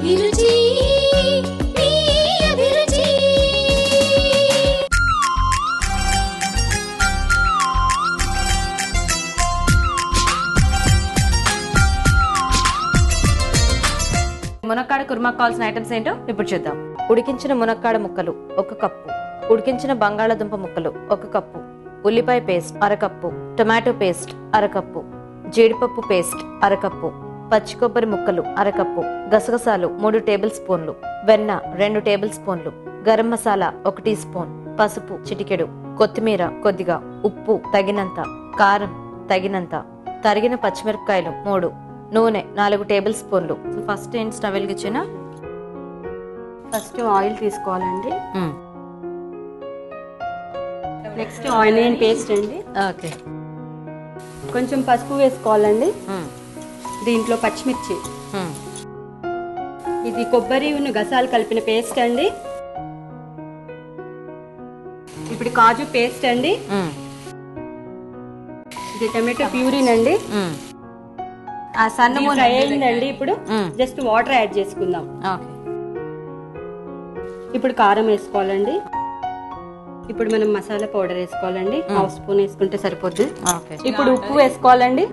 అభిరుచి మీ అభిరుచి. మునక్కాడ కుర్మా కావాల్సిన ఐటమ్స్ ఏంటో ఇప్పుడు చూద్దాం. ఉడికించిన మునక్కాడ ముక్కలు 1 కప్పు, ఉడికించిన బంగాళాదుంప ముక్కలు 1 కప్పు, ఉల్లిపాయ paste 1/2 cup, tomato paste 1/2 cup, జీడిపప్పు పేస్ట్ 1/2 కప్పు, పచ్చి కొబ్బరి ముక్కలు 1/2 కప్పు, గసగసాలు 3 టేబుల్ స్పూన్లు, వెన్న 2 టేబుల్ స్పూన్లు, గరం మసాలా 1 టీ స్పూన్, పసుపు చిటికెడు, కొత్తిమీర కొద్దిగా, ఉప్పు తగినంత, కారం తగినంత, తరిగిన పచ్చిమిరపకాయలు 3, నూనె 4 టేబుల్ స్పూన్లు. ఫస్ట్ ఏంటి స్టవ్ వెలిగించిన ఫస్ట్ ఆయిల్ తీసుకోవాలండి. నెక్స్ట్ ఆనియన్ పేస్ట్ అండి. ఓకే. కొంచెం పసుపు వేసుకోవాలండి. దీంట్లో పచ్చిమిర్చి, ఇది కొబ్బరి గసాలు కలిపిన పేస్ట్ అండి. ఇప్పుడు కాజు పేస్ట్ అండి. ఇది టమాటో ప్యూరిన్ అండి. ఫ్రై అయిందండి. ఇప్పుడు జస్ట్ వాటర్ యాడ్ చేసుకుందాం. ఇప్పుడు కారం వేసుకోవాలండి. ఇప్పుడు మనం మసాలా పౌడర్ వేసుకోవాలండి. 1/2 స్పూన్ వేసుకుంటే సరిపోద్ది. ఇప్పుడు ఉప్పు వేసుకోవాలండి.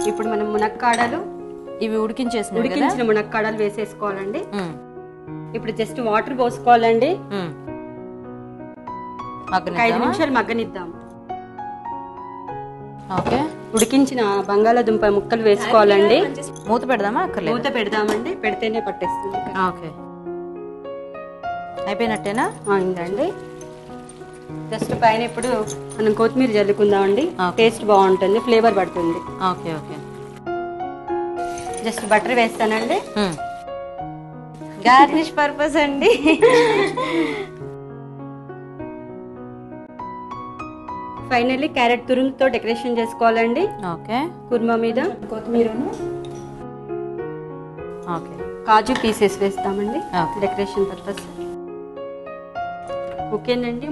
ఇప్పుడు మనం మునక్కాడలు ఇవి ఉడికించిన మునక్కాడలు వేసేసుకోవాలండి. ఇప్పుడు జస్ట్ వాటర్ పోసుకోవాలండి. 5 నిమిషాలు మగ్గనిద్దాం. ఓకే. ఉడికించిన బంగాళాదుంప ముక్కలు వేసుకోవాలండి. మూత పెడదామా? మూత పెడదామండి, పెడితేనే పట్టేస్తుంది. ఓకే, అయిపోయినట్టేనా? అయిందండి. జస్ట్ పైన ఇప్పుడు మనం కొత్తిమీర జల్లుకుందామండి. టేస్ట్ బాగుంటుంది, ఫ్లేవర్ పడుతుంది. Okay okay. జస్ట్ బటర్ వేస్తానండి, గార్నిష్ పర్పస్ అండి. ఫైనల్లీ క్యారెట్ తురుముతో డెకరేషన్ చేసుకోవాలండి. ఓకే. కుర్మా మీద కొత్తిమీరను, ఓకే, కాజు పీసెస్ వేస్తామండి డెకరేషన్ పర్పస్. ఓకేనండి,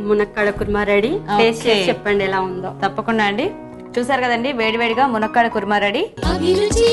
మునక్కాడ కుర్మా రెడీ. టేస్ట్ చేసి చెప్పండి ఎలా ఉందో. తప్పకుండా అండి. చూసారు కదండి, వేడివేడిగా మునక్కాడ కుర్మా రెడీ. అభిరుచి